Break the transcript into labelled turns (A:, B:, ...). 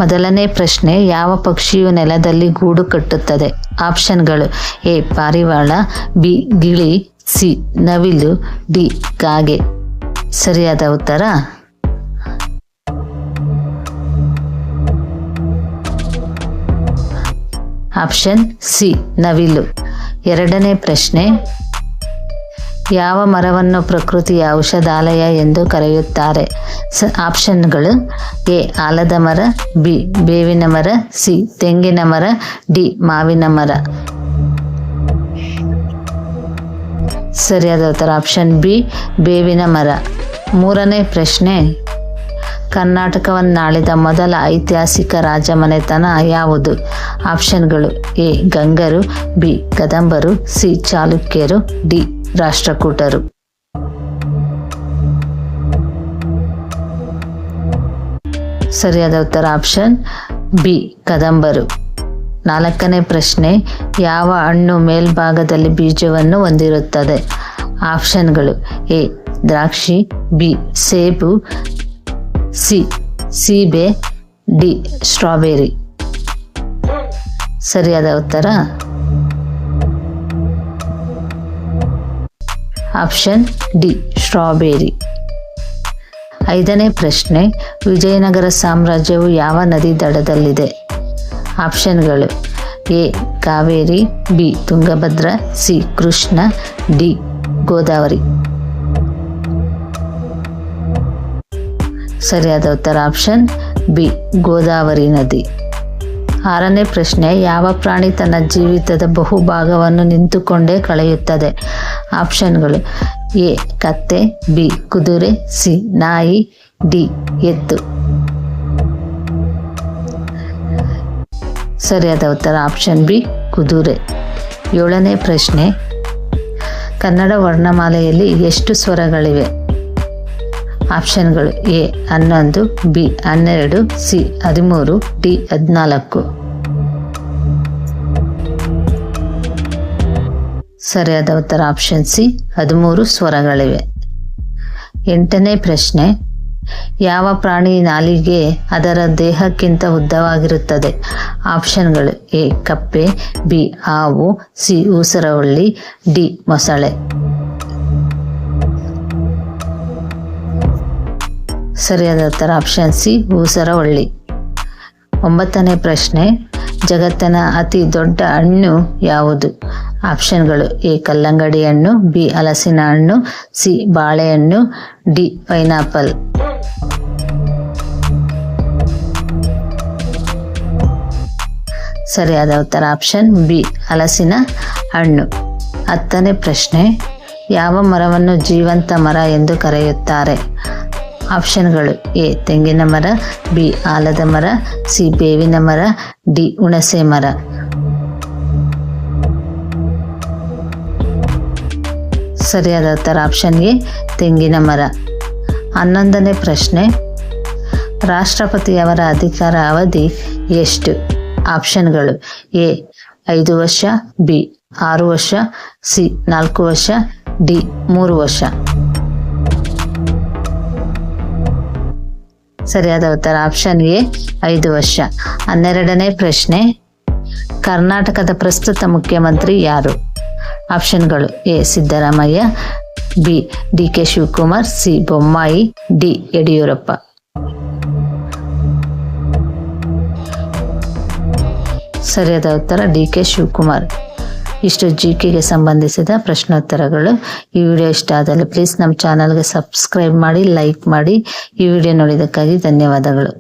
A: ಮೊದಲನೇ ಪ್ರಶ್ನೆ, ಯಾವ ಪಕ್ಷಿಯು ನೆಲದಲ್ಲಿ ಗೂಡು ಕಟ್ಟುತ್ತದೆ? ಆಪ್ಷನ್ಗಳು: ಎ ಪಾರಿವಾಳ, ಬಿ ಗಿಳಿ, ಸಿ ನವಿಲು, ಡಿ ಕಾಗೆ. ಸರಿಯಾದ ಉತ್ತರ ಆಪ್ಷನ್ ಸಿ ನವಿಲು. ಎರಡನೇ ಪ್ರಶ್ನೆ, ಯಾವ ಮರವನ್ನು ಪ್ರಕೃತಿಯ ಔಷಧಾಲಯ ಎಂದು ಕರೆಯುತ್ತಾರೆ? ಆಪ್ಷನ್ಗಳು: ಎ ಆಲದ ಮರ, ಬಿ ಬೇವಿನ ಮರ, ಸಿ ತೆಂಗಿನ ಮರ, ಡಿ ಮಾವಿನ ಮರ. ಸರಿಯಾದ ಉತ್ತರ ಆಪ್ಷನ್ ಬಿ ಬೇವಿನ ಮರ. ಮೂರನೇ ಪ್ರಶ್ನೆ, ಕರ್ನಾಟಕವನ್ನಾಳಿದ ಮೊದಲ ಐತಿಹಾಸಿಕ ರಾಜಮನೆತನ ಯಾವುದು? ಆಪ್ಷನ್ಗಳು: ಎ ಗಂಗರು, ಬಿ ಕದಂಬರು, ಸಿ ಚಾಲುಕ್ಯರು, ಡಿ ರಾಷ್ಟ್ರಕೂಟರು. ಸರಿಯಾದ ಉತ್ತರ ಆಪ್ಷನ್ ಬಿ ಕದಂಬರು. ನಾಲ್ಕನೇ ಪ್ರಶ್ನೆ, ಯಾವ ಹಣ್ಣು ಮೇಲ್ಭಾಗದಲ್ಲಿ ಬೀಜವನ್ನು ಹೊಂದಿರುತ್ತದೆ? ಆಪ್ಷನ್ಗಳು: ಎ ದ್ರಾಕ್ಷಿ, ಬಿ ಸೇಬು, ಸಿ ಸೀಬೆ, ಡಿ ಸ್ಟ್ರಾಬೆರಿ. ಸರಿಯಾದ ಉತ್ತರ ಆಪ್ಷನ್ ಡಿ ಸ್ಟ್ರಾಬೆರಿ. ಐದನೇ ಪ್ರಶ್ನೆ, ವಿಜಯನಗರ ಸಾಮ್ರಾಜ್ಯವು ಯಾವ ನದಿ ದಡದಲ್ಲಿದೆ? ಆಪ್ಷನ್ಗಳು: A Kaveri, B Tungabhadra, C Krishna, D Godavari. ಸರಿಯಾದ ಉತ್ತರ ಆಪ್ಷನ್ ಬಿ ಗೋದಾವರಿ ನದಿ. ಆರನೇ ಪ್ರಶ್ನೆ, ಯಾವ ಪ್ರಾಣಿ ತನ್ನ ಜೀವಿತದ ಬಹುಭಾಗವನ್ನು ನಿಂತುಕೊಂಡೇ ಕಳೆಯುತ್ತದೆ? ಆಪ್ಷನ್ಗಳು: ಎ ಕತ್ತೆ, ಬಿ ಕುದುರೆ, ಸಿ ನಾಯಿ, ಡಿ ಎತ್ತು. ಸರಿಯಾದ ಉತ್ತರ ಆಪ್ಷನ್ ಬಿ ಕುದುರೆ. ಏಳನೇ ಪ್ರಶ್ನೆ, ಕನ್ನಡ ವರ್ಣಮಾಲೆಯಲ್ಲಿ ಎಷ್ಟು ಸ್ವರಗಳಿವೆ? ಆಪ್ಷನ್ಗಳು: ಎ 11, ಬಿ 12, ಸಿ 13, ಡಿ 14. ಸರಿಯಾದ ಉತ್ತರ ಆಪ್ಷನ್ ಸಿ 13 ಸ್ವರಗಳಿವೆ. ಎಂಟನೇ ಪ್ರಶ್ನೆ, ಯಾವ ಪ್ರಾಣಿ ನಾಲಿಗೆ ಅದರ ದೇಹಕ್ಕಿಂತ ಉದ್ದವಾಗಿರುತ್ತದೆ? ಆಪ್ಷನ್ಗಳು: ಎ ಕಪ್ಪೆ, ಬಿ ಹಾವು, ಸಿ ಊಸರವಳ್ಳಿ, ಡಿ ಮೊಸಳೆ. ಸರಿಯಾದ ಉತ್ತರ ಆಪ್ಷನ್ ಸಿ ಊಸರವಳ್ಳಿ. ಒಂಬತ್ತನೇ ಪ್ರಶ್ನೆ, ಜಗತ್ತಿನ ಅತಿ ದೊಡ್ಡ ಹಣ್ಣು ಯಾವುದು? ಆಪ್ಷನ್ಗಳು: ಎ ಕಲ್ಲಂಗಡಿ ಹಣ್ಣು, ಬಿ ಹಲಸಿನ ಹಣ್ಣು, ಸಿ ಬಾಳೆಹಣ್ಣು, ಡಿ ಪೈನಾಪಲ್. ಸರಿಯಾದ ಉತ್ತರ ಆಪ್ಷನ್ ಬಿ ಹಲಸಿನ ಹಣ್ಣು. ಹತ್ತನೇ ಪ್ರಶ್ನೆ, ಯಾವ ಮರವನ್ನು ಜೀವಂತ ಮರ ಎಂದು ಕರೆಯುತ್ತಾರೆ? ಆಪ್ಷನ್ಗಳು: ಎ ತೆಂಗಿನ ಮರ, ಬಿ ಆಲದ ಮರ, ಸಿ ಬೇವಿನ ಮರ, ಡಿ ಹುಣಸೆ ಮರ. ಸರಿಯಾದ ಉತ್ತರ ಆಪ್ಷನ್ ಎ ತೆಂಗಿನ ಮರ. 11ನೇ ಪ್ರಶ್ನೆ, ರಾಷ್ಟ್ರಪತಿಯವರ ಅಧಿಕಾರ ಅವಧಿ ಎಷ್ಟು? ಆಪ್ಷನ್ಗಳು: ಎ 5 ವರ್ಷ, ಬಿ 6 ವರ್ಷ, ಸಿ 4 ವರ್ಷ, ಡಿ 3 ವರ್ಷ. ಸರಿಯಾದ ಉತ್ತರ ಆಪ್ಷನ್ ಎ 5 ವರ್ಷ. 12ನೇ ಪ್ರಶ್ನೆ, ಕರ್ನಾಟಕದ ಪ್ರಸ್ತುತ ಮುಖ್ಯಮಂತ್ರಿ ಯಾರು? ಆಪ್ಷನ್ಗಳು: A Siddaramaiah, B D K Shivakumar, C Bommai, D Yediyurappa. ಸರಿಯಾದ ಉತ್ತರ ಡಿ ಕೆ ಶಿವಕುಮಾರ್. ಇಷ್ಟು ಜಿಕೆಗೆ ಸಂಬಂಧಿಸಿದ ಪ್ರಶ್ನೋತ್ತರಗಳು. ಈ ವಿಡಿಯೋ ಇಷ್ಟ ಆದಲ್ಲಿ ಪ್ಲೀಸ್ ನಮ್ಮ ಚಾನಲ್ಗೆ ಸಬ್ಸ್ಕ್ರೈಬ್ ಮಾಡಿ, ಲೈಕ್ ಮಾಡಿ. ಈ ವಿಡಿಯೋ ನೋಡಿದ್ದಕ್ಕಾಗಿ ಧನ್ಯವಾದಗಳು.